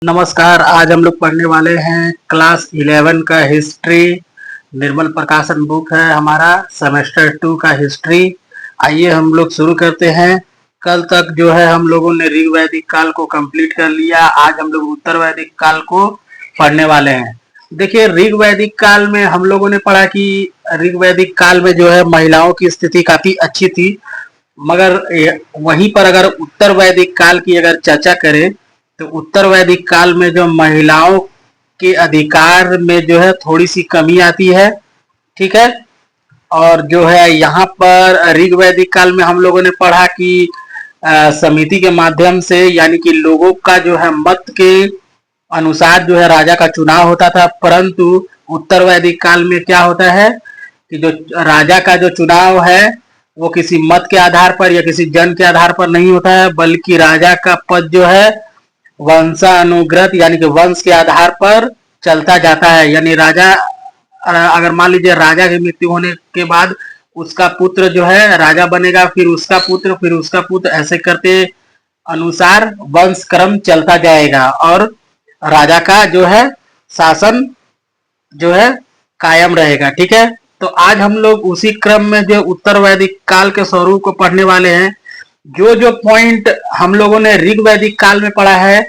नमस्कार। आज हम लोग पढ़ने वाले हैं क्लास 11 का हिस्ट्री। निर्मल प्रकाशन बुक है हमारा, सेमेस्टर 2 का हिस्ट्री। आइए हम लोग शुरू करते हैं। कल तक जो है हम लोगों ने ऋग वैदिक काल को कंप्लीट कर लिया। आज हम लोग उत्तर वैदिक काल को पढ़ने वाले हैं। देखिए, ऋग वैदिक काल में हम लोगों ने पढ़ा कि ऋग वैदिक काल में जो है महिलाओं की स्थिति काफी अच्छी थी, मगर वहीं पर अगर उत्तर वैदिक काल की अगर चर्चा करें तो उत्तर वैदिक काल में जो महिलाओं के अधिकार में जो है थोड़ी सी कमी आती है। ठीक है। और जो है यहाँ पर ऋग वैदिक काल में हम लोगों ने पढ़ा कि समिति के माध्यम से, यानी कि लोगों का जो है मत के अनुसार जो है राजा का चुनाव होता था। परंतु उत्तर वैदिक काल में क्या होता है कि जो राजा का जो चुनाव है वो किसी मत के आधार पर या किसी जन के आधार पर नहीं होता है, बल्कि राजा का पद जो है वंशानुगत यानी कि वंश के आधार पर चलता जाता है। यानी राजा, अगर मान लीजिए राजा की मृत्यु होने के बाद उसका पुत्र जो है राजा बनेगा, फिर उसका पुत्र, फिर उसका पुत्र, ऐसे करते अनुसार वंश क्रम चलता जाएगा और राजा का जो है शासन जो है कायम रहेगा। ठीक है। तो आज हम लोग उसी क्रम में जो उत्तर वैदिक काल के स्वरूप को पढ़ने वाले हैं। जो जो पॉइंट हम लोगों ने ऋग वैदिक काल में पढ़ा है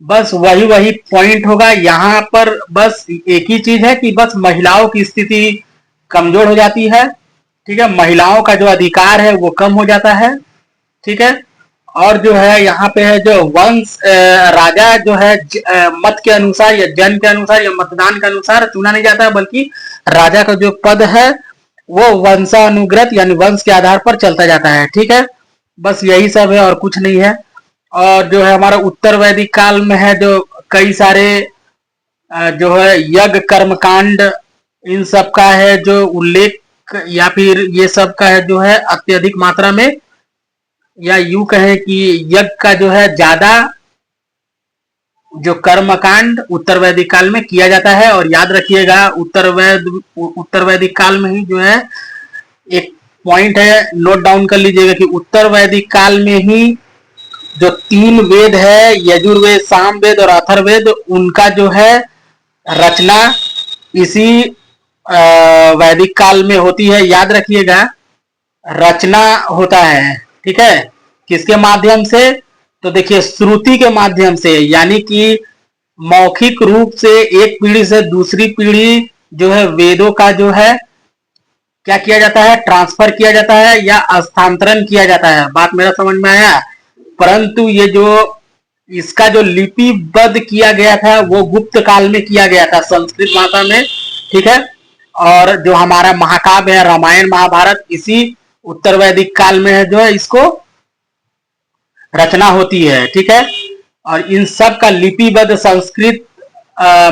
बस वही वही पॉइंट होगा यहाँ पर। बस एक ही चीज है कि बस महिलाओं की स्थिति कमजोर हो जाती है। ठीक है। महिलाओं का जो अधिकार है वो कम हो जाता है। ठीक है। और जो है यहाँ पे है जो वंश, राजा जो है मत के अनुसार या जन के अनुसार या मतदान के अनुसार चुना नहीं जाता है, बल्कि राजा का जो पद है वो वंशानुगत यानी वंश के आधार पर चलता जाता है। ठीक है। बस यही सब है और कुछ नहीं है। और जो है हमारा उत्तर वैदिक काल में है जो कई सारे जो है यज्ञ कर्मकांड, इन सब का है जो उल्लेख, या फिर ये सब का है जो है अत्यधिक मात्रा में, या यूं कहें कि यज्ञ का जो है ज्यादा जो कर्मकांड उत्तर वैदिक काल में किया जाता है। और याद रखिएगा उत्तर वैदिक काल में ही जो है एक पॉइंट है, नोट डाउन कर लीजिएगा कि उत्तर वैदिक काल में ही जो 3 वेद है, यजुर्वेद, सामवेद और अथर्ववेद, उनका जो है रचना इसी वैदिक काल में होती है। याद रखिएगा, रचना होता है। ठीक है। किसके माध्यम से? तो देखिए, श्रुति के माध्यम से, यानी कि मौखिक रूप से एक पीढ़ी से दूसरी पीढ़ी जो है वेदों का जो है क्या किया जाता है, ट्रांसफर किया जाता है या स्थानांतरण किया जाता है। बात मेरा समझ में आया? परंतु ये जो इसका जो लिपिबद्ध किया गया था वो गुप्त काल में किया गया था, संस्कृत भाषा में। ठीक है। और जो हमारा महाकाव्य है रामायण महाभारत, इसी उत्तर वैदिक काल में है जो है इसको रचना होती है। ठीक है। और इन सब का लिपिबद्ध संस्कृत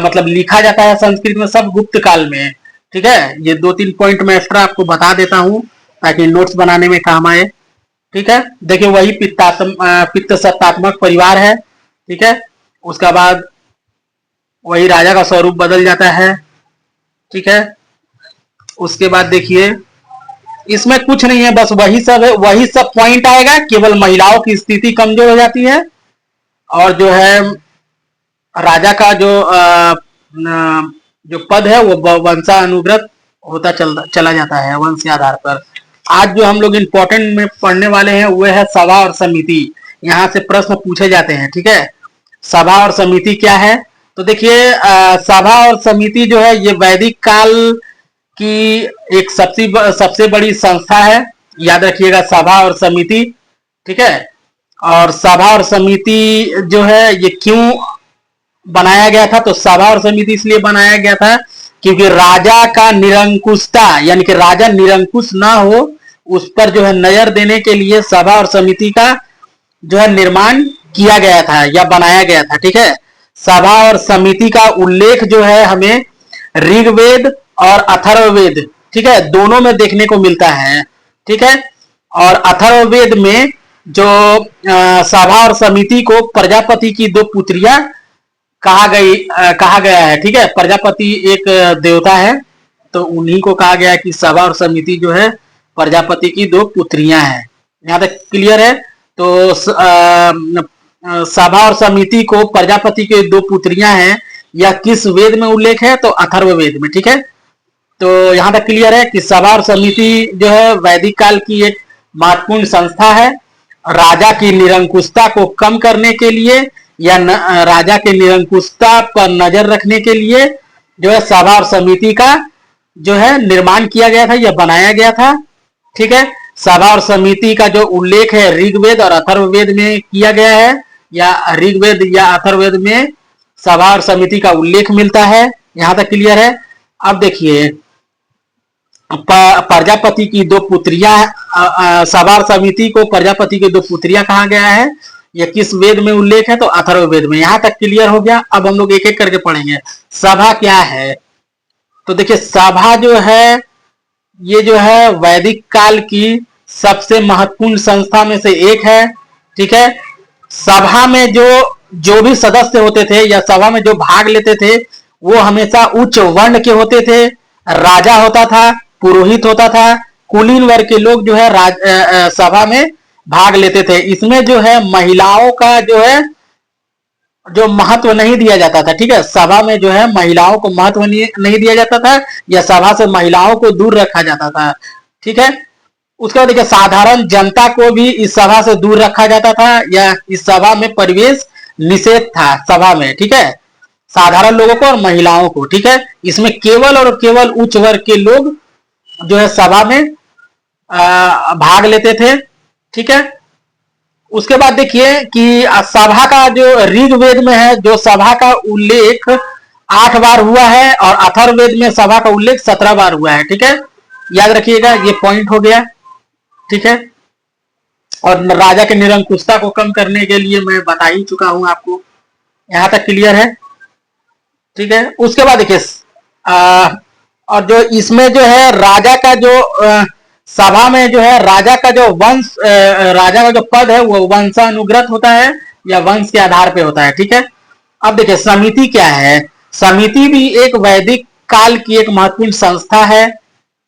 मतलब लिखा जाता है संस्कृत में, सब गुप्त काल में है। ठीक है। ये 2-3 पॉइंट मैं एक्स्ट्रा आपको बता देता हूं ताकि नोट्स बनाने में काम आए। ठीक है। देखिए, वही पित्त सत्तात्मक परिवार है। ठीक है। उसका बाद वही राजा का स्वरूप बदल जाता है। ठीक है। उसके बाद देखिए, इसमें कुछ नहीं है, बस वही सब है, वही सब पॉइंट आएगा, केवल महिलाओं की स्थिति कमजोर हो जाती है और जो है राजा का जो पद है वो वंशानुगत होता चला जाता है वंश के आधार पर। आज जो हम लोग इम्पोर्टेंट में पढ़ने वाले हैं वो है सभा और समिति। यहाँ से प्रश्न पूछे जाते हैं। ठीक है। सभा और समिति क्या है? तो देखिए, सभा और समिति जो है ये वैदिक काल की एक सबसे बड़ी संस्था है। याद रखिएगा, सभा और समिति। ठीक है। और सभा और समिति जो है ये क्यों बनाया गया था? तो सभा और समिति इसलिए बनाया गया था क्योंकि राजा का निरंकुशता, यानी कि राजा निरंकुश ना हो, उस पर जो है नजर देने के लिए सभा और समिति का जो है निर्माण किया गया था या बनाया गया था। ठीक है। सभा और समिति का उल्लेख जो है हमें ऋग्वेद और अथर्ववेद, ठीक है, दोनों में देखने को मिलता है। ठीक है। और अथर्ववेद में जो सभा और समिति को प्रजापति की 2 पुत्रियां कहा गया है। ठीक है। प्रजापति एक देवता है, तो उन्हीं को कहा गया है कि सभा और समिति जो है प्रजापति की 2 पुत्रियां हैं। यहां तक क्लियर है? तो सभा और समिति को प्रजापति के दो पुत्रियां हैं, यह किस वेद में उल्लेख है? तो अथर्ववेद में। ठीक है, तो यहां तक क्लियर है कि सभा और समिति जो है वैदिक काल की एक महत्वपूर्ण संस्था है। राजा की निरंकुशता को कम करने के लिए या राजा के निरंकुशता पर नजर रखने के लिए जो है सभा और समिति का जो है निर्माण किया गया था या बनाया गया था। ठीक है, सभा और समिति का जो उल्लेख है ऋग्वेद और अथर्ववेद में किया गया है, या ऋग्वेद या अथर्ववेद में सभा और समिति का उल्लेख मिलता है। यहां तक क्लियर है। अब देखिए, प्रजापति की दो पुत्रियां, सभा और समिति को प्रजापति की दो पुत्रियां कहा गया है, यह किस वेद में उल्लेख है? तो अथर्ववेद में। यहां तक क्लियर हो गया। अब हम लोग एक एक करके पढ़ेंगे। सभा क्या है? तो देखिए, सभा जो है ये जो है वैदिक काल की सबसे महत्वपूर्ण संस्था में से एक है। ठीक है, सभा में जो भी सदस्य होते थे या सभा में जो भाग लेते थे वो हमेशा उच्च वर्ण के होते थे। राजा होता था, पुरोहित होता था, कुलीन वर्ग के लोग जो है सभा में भाग लेते थे। इसमें जो है महिलाओं का जो महत्व नहीं दिया जाता था। ठीक है, सभा में जो है महिलाओं को महत्व नहीं दिया जाता था, या सभा से महिलाओं को दूर रखा जाता था। ठीक है, उसके बाद देखिए, साधारण जनता को भी इस सभा से दूर रखा जाता था, या इस सभा में प्रवेश निषेध था सभा में। ठीक है, साधारण लोगों को और महिलाओं को। ठीक है, इसमें केवल और केवल उच्च वर्ग के लोग जो है सभा में भाग लेते थे। ठीक है, उसके बाद देखिए कि सभा का जो ऋग्वेद में है, जो सभा का उल्लेख 8 बार हुआ है, और अथर्ववेद में सभा का उल्लेख 17 बार हुआ है। ठीक है, याद रखिएगा, ये पॉइंट हो गया। ठीक है, और राजा के निरंकुशता को कम करने के लिए मैं बता ही चुका हूं आपको। यहां तक क्लियर है। ठीक है, उसके बाद देखिए, और जो इसमें जो है राजा का जो सभा में जो है राजा का जो वंश, राजा का जो पद है वो वंशानुगत होता है या वंश के आधार पे होता है। ठीक है, अब देखिए समिति क्या है? समिति भी एक वैदिक काल की एक महत्वपूर्ण संस्था है।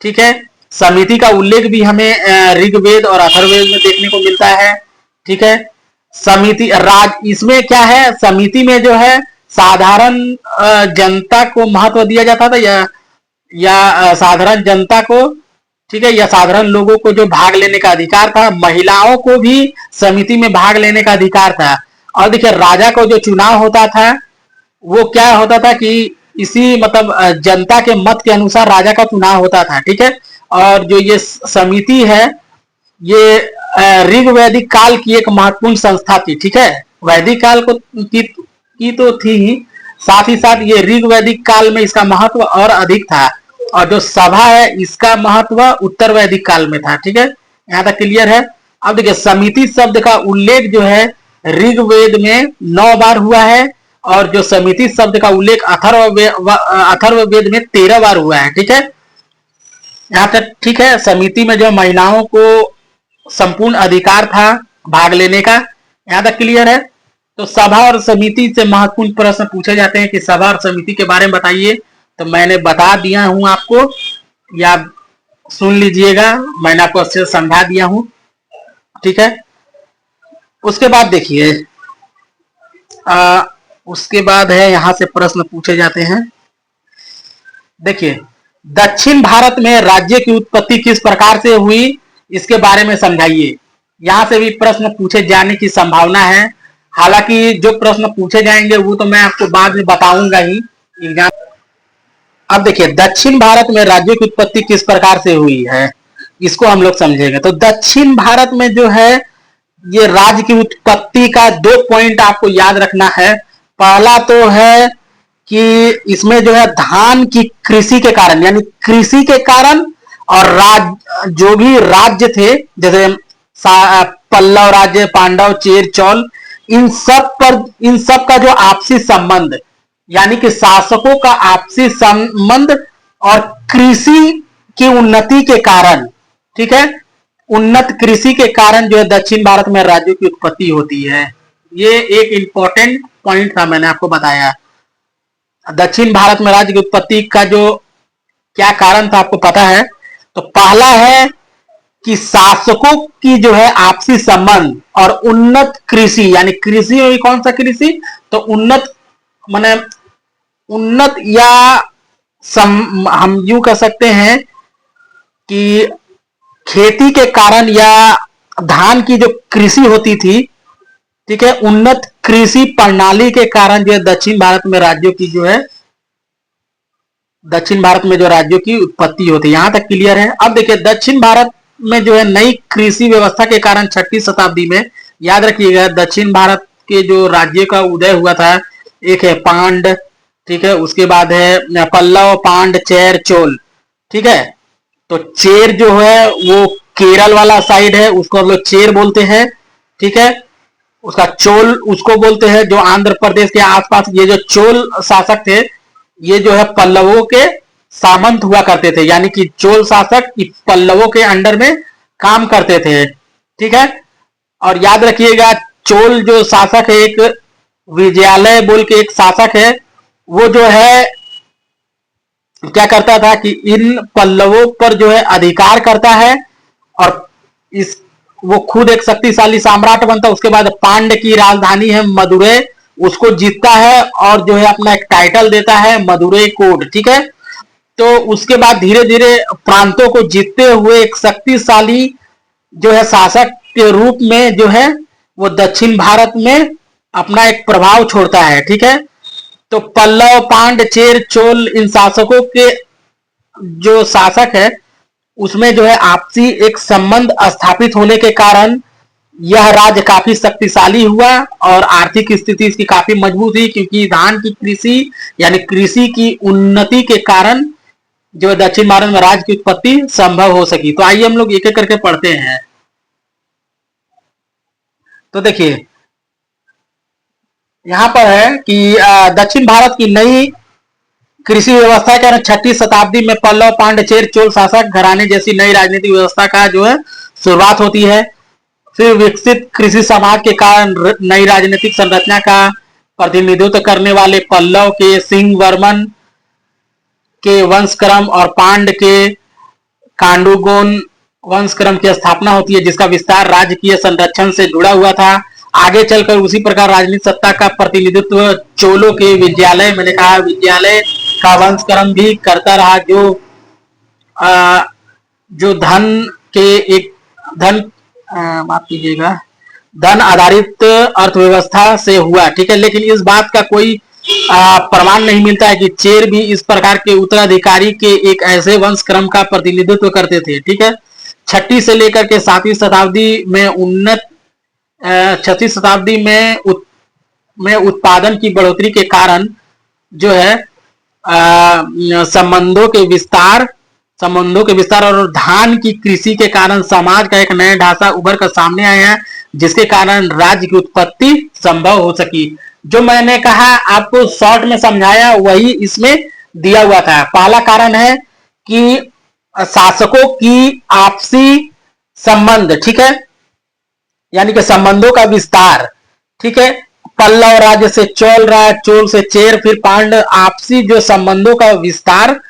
ठीक है, समिति का उल्लेख भी हमें ऋग्वेद और अथर्ववेद में देखने को मिलता है। ठीक है, समिति इसमें क्या है? समिति में जो है साधारण जनता को महत्व दिया जाता था, या साधारण जनता को, ठीक है, या साधारण लोगों को जो भाग लेने का अधिकार था। महिलाओं को भी समिति में भाग लेने का अधिकार था। और देखिए, राजा को जो चुनाव होता था वो क्या होता था कि इसी मतलब जनता के मत के अनुसार राजा का चुनाव होता था। ठीक है, और जो ये समिति है ये ऋग्वैदिक काल की एक महत्वपूर्ण संस्था थी। ठीक है, वैदिक काल की तो थी ही, साथ ही साथ ये ऋग्वैदिक काल में इसका महत्व और अधिक था। और जो सभा है इसका महत्व उत्तर वैदिक काल में था। ठीक है, यहां तक क्लियर है। अब देखिए, समिति शब्द का उल्लेख जो है ऋग्वेद में 9 बार हुआ है, और जो समिति शब्द का उल्लेख अथर्ववेद में 13 बार हुआ है। ठीक है, यहाँ तक ठीक है। समिति में जो महिलाओं को संपूर्ण अधिकार था भाग लेने का, यहाँ तक क्लियर है। तो सभा और समिति से महत्वपूर्ण प्रश्न पूछे जाते हैं कि सभा और समिति के बारे में बताइए। तो मैंने बता दिया हूं आपको, या सुन लीजिएगा, मैंने आपको अच्छे से समझा दिया हूं। ठीक है, उसके बाद देखिए, उसके बाद है यहां से प्रश्न पूछे जाते हैं। देखिए, दक्षिण भारत में राज्य की उत्पत्ति किस प्रकार से हुई, इसके बारे में समझाइए। यहां से भी प्रश्न पूछे जाने की संभावना है। हालांकि जो प्रश्न पूछे जाएंगे वो तो मैं आपको बाद में बताऊंगा ही एग्जाम। अब देखिए, दक्षिण भारत में राज्यों की उत्पत्ति किस प्रकार से हुई है, इसको हम लोग समझेंगे। तो दक्षिण भारत में जो है ये राज्य की उत्पत्ति का 2 पॉइंट आपको याद रखना है। पहला तो है कि इसमें जो है धान की कृषि के कारण, यानी कृषि के कारण, और जो भी राज्य थे जैसे पल्लव राज्य, पांडव, चेर, चौल, इन सब का जो आपसी संबंध, यानी कि शासकों का आपसी संबंध और कृषि की उन्नति के कारण, ठीक है, उन्नत कृषि के कारण जो है दक्षिण भारत में राज्यों की उत्पत्ति होती है। ये एक इंपॉर्टेंट पॉइंट था, मैंने आपको बताया। दक्षिण भारत में राज्य की उत्पत्ति का जो क्या कारण था आपको पता है। तो पहला है कि शासकों की जो है आपसी संबंध और उन्नत कृषि, यानी कृषि में भी कौन सा कृषि, तो उन्नत माने उन्नत या हम यूं कह सकते हैं कि खेती के कारण या धान की जो कृषि होती थी, ठीक है, उन्नत कृषि प्रणाली के कारण जो है दक्षिण भारत में राज्यों की जो है दक्षिण भारत में जो राज्यों की उत्पत्ति होती है। यहां तक क्लियर है। अब देखिए दक्षिण भारत में जो है नई कृषि व्यवस्था के कारण 6वीं शताब्दी में, याद रखिएगा, दक्षिण भारत के जो राज्य का उदय हुआ था, एक है पांड, ठीक है, उसके बाद है पल्लव, पांड, चेर, चोल, ठीक है। तो चेर जो है वो केरल वाला साइड है, उसको हम लोग चेर बोलते हैं, ठीक है। उसका चोल उसको बोलते हैं जो आंध्र प्रदेश के आसपास, ये जो चोल शासक थे, ये जो है पल्लवों के सामंत हुआ करते थे, यानी कि चोल शासक पल्लवों के अंडर में काम करते थे, ठीक है। और याद रखिएगा, चोल जो शासक है, एक विजयालय बोल के एक शासक है, वो जो है क्या करता था कि इन पल्लवों पर जो है अधिकार करता है, और इस वो खुद एक शक्तिशाली सम्राट बनता है। उसके बाद पांड की राजधानी है मदुरै, उसको जीतता है और जो है अपना एक टाइटल देता है मदुरै कोड, ठीक है। तो उसके बाद धीरे धीरे प्रांतों को जीतते हुए एक शक्तिशाली जो है शासक के रूप में जो है वो दक्षिण भारत में अपना एक प्रभाव छोड़ता है, ठीक है। तो पल्लव, पांड, चेर, चोल, इन शासकों के जो शासक है उसमें जो है आपसी एक संबंध स्थापित होने के कारण यह राज्य काफी शक्तिशाली हुआ और आर्थिक स्थिति इसकी काफी मजबूत हुई, क्योंकि धान की कृषि यानी कृषि की उन्नति के कारण जो दक्षिण भारत में राज्य की उत्पत्ति संभव हो सकी। तो आइए हम लोग एक एक करके पढ़ते हैं। तो देखिए यहां पर है कि दक्षिण भारत की नई कृषि व्यवस्था के 6वीं शताब्दी में पल्लव, पांड, चेर, चोल शासक घराने जैसी नई राजनीतिक व्यवस्था का जो है शुरुआत होती है। फिर विकसित कृषि समाज के कारण नई राजनीतिक संरचना का प्रतिनिधित्व करने वाले पल्लव के सिंह वर्मन के वंशक्रम और पांड के कांडुगोन वंशक्रम की स्थापना होती है, जिसका विस्तार राजकीय संरक्षण से जुड़ा हुआ था। आगे चलकर उसी प्रकार राजनीतिक सत्ता का प्रतिनिधित्व चोलों के विद्यालय, मैंने कहा विद्यालय का वंशक्रम भी करता रहा, जो धन के एक धन माफ कीजिएगा धन आधारित अर्थव्यवस्था से हुआ, ठीक है। लेकिन इस बात का कोई प्रमाण नहीं मिलता है कि चेर भी इस प्रकार के उत्तराधिकारी के एक ऐसे वंशक्रम का प्रतिनिधित्व करते थे, ठीक है। 6वीं से लेकर के 7वीं शताब्दी में 6वीं शताब्दी में उत्पादन की बढ़ोतरी के कारण जो है संबंधों के विस्तार और धान की कृषि के कारण समाज का एक नया ढांचा उभर कर सामने आया है, जिसके कारण राज्य की उत्पत्ति संभव हो सकी। जो मैंने कहा आपको शॉर्ट में समझाया वही इसमें दिया हुआ था। पहला कारण है कि शासकों की आपसी संबंध, ठीक है, यानी कि संबंधों का विस्तार, ठीक है। पल्लव राज्य से चोल राज्य, चोल से चेर, फिर पांड, आपसी जो संबंधों का विस्तार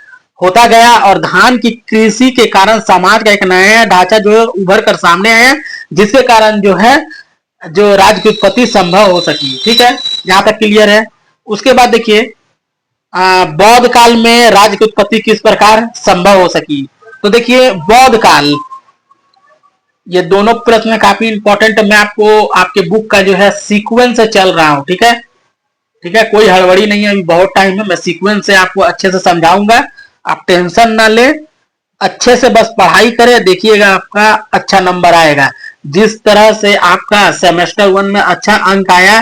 होता गया और धान की कृषि के कारण समाज का एक नया ढांचा जो है उभर कर सामने आया, जिसके कारण जो है जो राज्य की उत्पत्ति संभव हो सकी, ठीक है। यहां तक क्लियर है। उसके बाद देखिए बौद्ध काल में राज्य की उत्पत्ति किस प्रकार संभव हो सकी। तो देखिए बौद्ध काल, ये दोनों प्रश्न काफी इंपॉर्टेंट, मैं आपको आपके बुक का जो है सीक्वेंस से चल रहा हूं, ठीक है, ठीक है, कोई हड़बड़ी नहीं है, अभी बहुत टाइम है, मैं सीक्वेंस से आपको अच्छे से समझाऊंगा, आप टेंशन ना ले, अच्छे से बस पढ़ाई करें, देखिएगा आपका अच्छा नंबर आएगा। जिस तरह से आपका सेमेस्टर 1 में अच्छा अंक आया,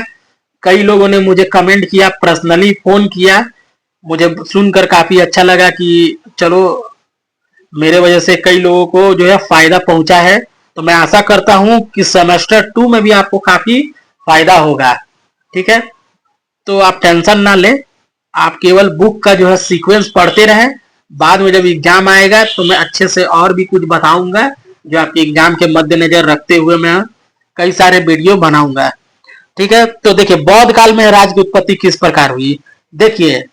कई लोगों ने मुझे कमेंट किया, पर्सनली फोन किया, मुझे सुनकर काफी अच्छा लगा कि चलो मेरे वजह से कई लोगों को जो है फायदा पहुंचा है। तो मैं आशा करता हूं कि सेमेस्टर 2 में भी आपको काफी फायदा होगा, ठीक है। तो आप टेंशन ना लें, आप केवल बुक का जो है सीक्वेंस पढ़ते रहें, बाद में जब एग्जाम आएगा तो मैं अच्छे से और भी कुछ बताऊंगा, जो आपके एग्जाम के मद्देनजर रखते हुए मैं कई सारे वीडियो बनाऊंगा, ठीक है। तो देखिए बौद्ध काल में राज्य की उत्पत्ति किस प्रकार हुई। देखिए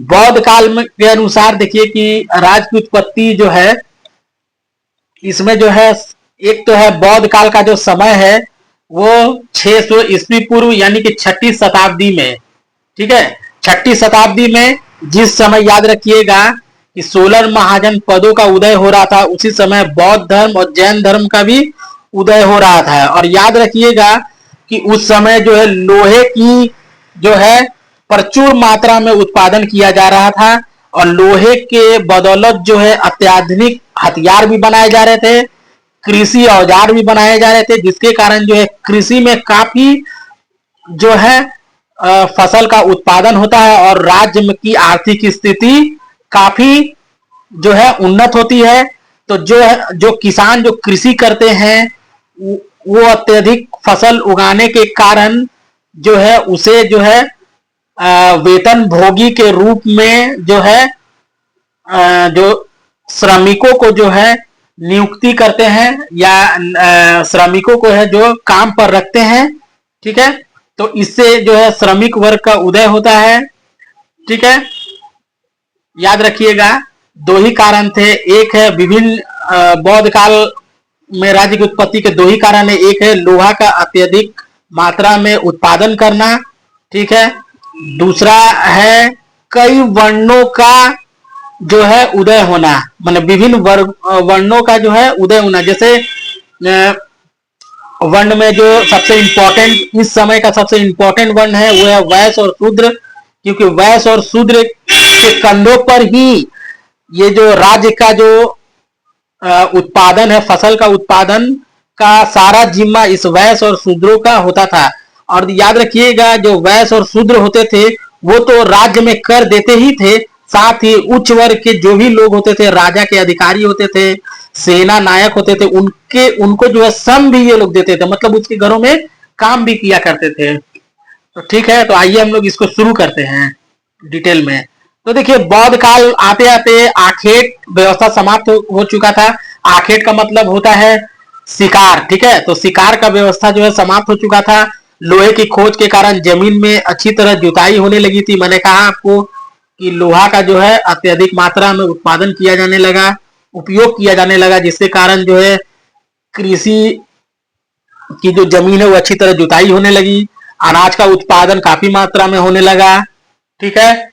बौद्ध काल में के अनुसार देखिए कि राज्य की उत्पत्ति जो है इसमें जो है एक तो है बौद्ध काल का जो समय है वो 600 ईस्वी पूर्व यानी कि छठी शताब्दी में, ठीक है, छठी शताब्दी में जिस समय याद रखिएगा कि 16 महाजन पदों का उदय हो रहा था, उसी समय बौद्ध धर्म और जैन धर्म का भी उदय हो रहा था। और याद रखिएगा कि उस समय जो है लोहे की जो है प्रचुर मात्रा में उत्पादन किया जा रहा था और लोहे के बदौलत जो है अत्याधुनिक हथियार भी बनाए जा रहे थे, कृषि औजार भी बनाए जा रहे थे, जिसके कारण जो है कृषि में काफी जो है फसल का उत्पादन होता है और राज्य में की आर्थिक स्थिति काफी जो है उन्नत होती है। तो जो किसान जो कृषि करते हैं वो अत्यधिक फसल उगाने के कारण जो है उसे जो है वेतन भोगी के रूप में जो है जो श्रमिकों को जो है नियुक्ति करते हैं या श्रमिकों को है जो काम पर रखते हैं, ठीक है। तो इससे जो है श्रमिक वर्ग का उदय होता है, ठीक है। याद रखिएगा दो ही कारण थे, एक है विभिन्न बौद्ध काल में राज्य की उत्पत्ति के दो ही कारण है, एक है लोहा का अत्यधिक मात्रा में उत्पादन करना, ठीक है, दूसरा है कई वर्णों का जो है उदय होना, मतलब विभिन्न वर्णों का जो है उदय होना। जैसे वर्ण में जो सबसे इंपॉर्टेंट इस समय का सबसे इंपॉर्टेंट वर्ण है वो है वैश्य और शूद्र, क्योंकि वैश्य और शूद्र के कंधों पर ही ये जो राज्य का जो उत्पादन है, फसल का उत्पादन का सारा जिम्मा इस वैश्य और शूद्रों का होता था। और याद रखिएगा जो वैश्य और शूद्र होते थे वो तो राज्य में कर देते ही थे, साथ ही उच्च वर्ग के जो भी लोग होते थे, राजा के अधिकारी होते थे, सेना नायक होते थे, उनको जो है सम भी ये लोग देते थे, मतलब उसके घरों में काम भी किया करते थे। तो ठीक है, तो आइए हम लोग इसको शुरू करते हैं डिटेल में। तो देखिए बौद्ध काल आते आते आखेट व्यवस्था समाप्त हो चुका था। आखेट का मतलब होता है शिकार, ठीक है। तो शिकार का व्यवस्था जो है समाप्त हो चुका था। लोहे की खोज के कारण जमीन में अच्छी तरह जुताई होने लगी थी। मैंने कहा आपको कि लोहा का जो है अत्यधिक मात्रा में उत्पादन किया जाने लगा, उपयोग किया जाने लगा, जिसके कारण जो है कृषि की जो जमीन है वो अच्छी तरह जुताई होने लगी, अनाज का उत्पादन काफी मात्रा में होने लगा, ठीक है,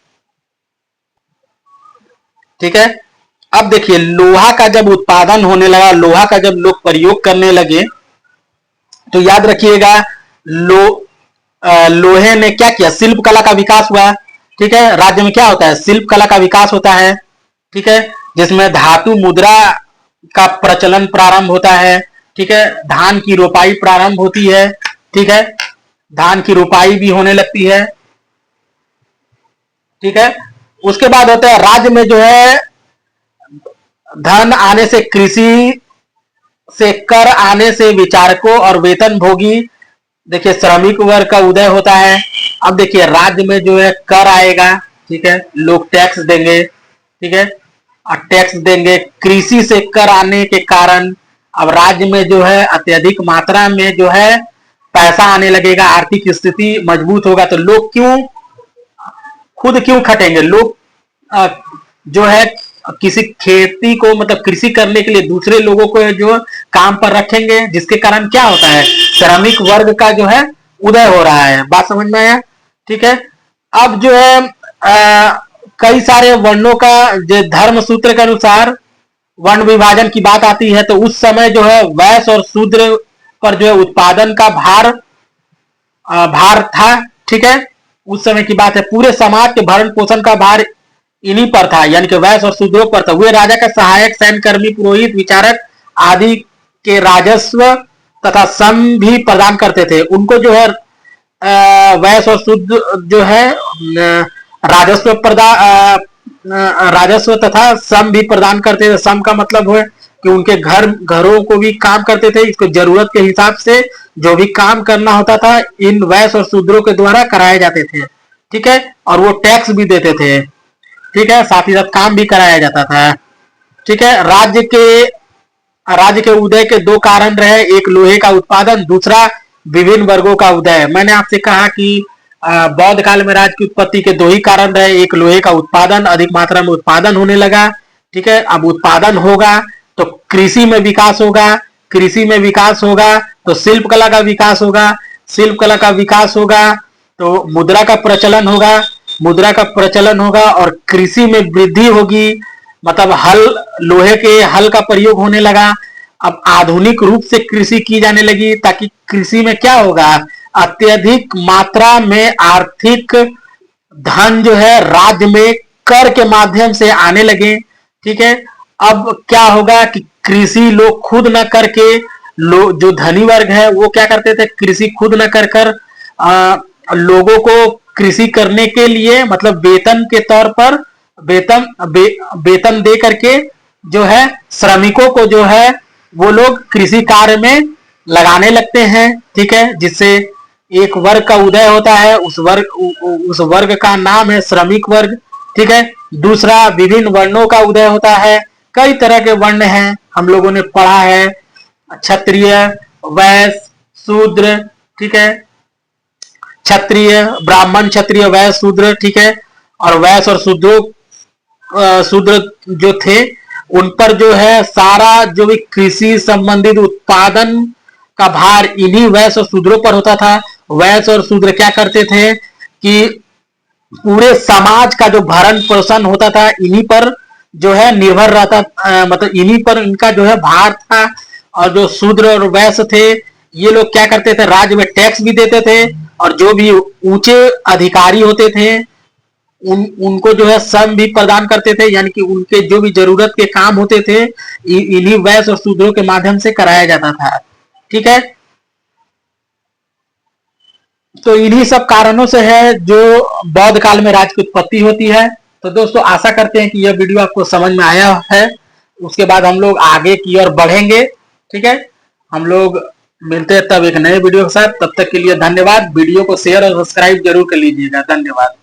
ठीक है। अब देखिए लोहा का जब उत्पादन होने लगा, लोहा का जब लोग प्रयोग करने लगे, तो याद रखिएगा लोहे ने क्या किया, शिल्प कला का विकास हुआ, ठीक है। राज्य में क्या होता है, शिल्प कला का विकास होता है, ठीक है, जिसमें धातु मुद्रा का प्रचलन प्रारंभ होता है, ठीक है। धान की रोपाई प्रारंभ होती है, ठीक है, धान की रोपाई भी होने लगती है, ठीक है। उसके बाद होता है राज्य में जो है धन आने से, कृषि से कर आने से विचारकों और वेतन भोगी देखिए श्रमिक वर्ग का उदय होता है। अब देखिए राज्य में जो है कर आएगा, ठीक है, लोग टैक्स देंगे, ठीक है, और टैक्स देंगे, कृषि से कर आने के कारण अब राज्य में जो है अत्यधिक मात्रा में जो है पैसा आने लगेगा, आर्थिक स्थिति मजबूत होगा। तो लोग खुद क्यों खटेंगे, लोग जो है किसी खेती को मतलब कृषि करने के लिए दूसरे लोगों को जो काम पर रखेंगे, जिसके कारण क्या होता है, श्रमिक वर्ग का जो है उदय हो रहा है। बात समझ में आया, ठीक है। अब जो है कई सारे वर्णों का जो धर्म सूत्र के अनुसार वर्ण विभाजन की बात आती है, तो उस समय जो है वैश्य और शूद्र पर जो है उत्पादन का भार था, ठीक है। उस समय की बात है, पूरे समाज के भरण पोषण का भार इन्हीं पर था, यानी कि वैश्य और शूद्रों पर था। वे राजा का सहायक, सैन्यकर्मी, पुरोहित, विचारक आदि के राजस्व तथा सम भी प्रदान करते थे। उनको जो है वैश्य और शूद्र जो है राजस्व तथा सम भी प्रदान करते थे। सम का मतलब है कि उनके घरों को भी काम करते थे, इसको जरूरत के हिसाब से जो भी काम करना होता था इन वैश्य और शूद्रों के द्वारा कराए जाते थे, ठीक है, और वो टैक्स भी देते थे, ठीक है, साथ ही साथ काम भी कराया जाता था, ठीक है। राज्य के उदय के दो कारण रहे, एक लोहे का उत्पादन, दूसरा विभिन्न वर्गों का उदय। मैंने आपसे कहा कि बौद्ध काल में राज्य की उत्पत्ति के दो ही कारण रहे, एक लोहे का उत्पादन, अधिक मात्रा में उत्पादन होने लगा, ठीक है। अब उत्पादन होगा तो कृषि में विकास होगा, कृषि में विकास होगा तो शिल्प कला का विकास होगा, शिल्प कला का विकास होगा तो मुद्रा का प्रचलन होगा, मुद्रा का प्रचलन होगा और कृषि में वृद्धि होगी, मतलब हल, लोहे के हल का प्रयोग होने लगा। अब आधुनिक रूप से कृषि की जाने लगी, ताकि कृषि में क्या होगा, अत्यधिक मात्रा में आर्थिक धन जो है राज्य में कर के माध्यम से आने लगे। ठीक है, अब क्या होगा कि कृषि लोग खुद न करके, जो धनी वर्ग है वो क्या करते थे, कृषि खुद न कर कर लोगों को कृषि करने के लिए, मतलब वेतन के तौर पर वेतन दे करके जो है श्रमिकों को जो है वो लोग कृषि कार्य में लगाने लगते हैं। ठीक है, जिससे एक वर्ग का उदय होता है, उस वर्ग का नाम है श्रमिक वर्ग। ठीक है, दूसरा विभिन्न वर्णों का उदय होता है, कई तरह के वर्ण हैं, हम लोगों ने पढ़ा है, क्षत्रिय, वैश्य, शूद्र। ठीक है, क्षत्रिय, ब्राह्मण, क्षत्रिय, वैश्य, शूद्र। ठीक है, और वैश्य और शूद्र जो थे उन पर जो है सारा जो भी कृषि संबंधित उत्पादन का भार इन्हीं वैश्य और शूद्रों पर होता था। वैश्य और शूद्र क्या करते थे कि पूरे समाज का जो भरण पोषण होता था इन्हीं पर जो है निर्भर रहता, मतलब इन्हीं पर इनका जो है भार था। और जो शूद्र और वैश्य थे ये लोग क्या करते थे, राज्य में टैक्स भी देते थे, और जो भी ऊंचे अधिकारी होते थे उनको जो है श्रम भी प्रदान करते थे, यानी कि उनके जो भी जरूरत के काम होते थे इन्हीं वैश्य और शूद्रों के माध्यम से कराया जाता था। ठीक है, तो इन्हीं सब कारणों से है जो बौद्ध काल में राज्य की उत्पत्ति होती है। तो दोस्तों आशा करते हैं कि यह वीडियो आपको समझ में आया है। उसके बाद हम लोग आगे की ओर बढ़ेंगे। ठीक है, हम लोग मिलते हैं तब एक नए वीडियो के साथ। तब तक के लिए धन्यवाद। वीडियो को शेयर और सब्सक्राइब जरूर कर लीजिएगा। धन्यवाद।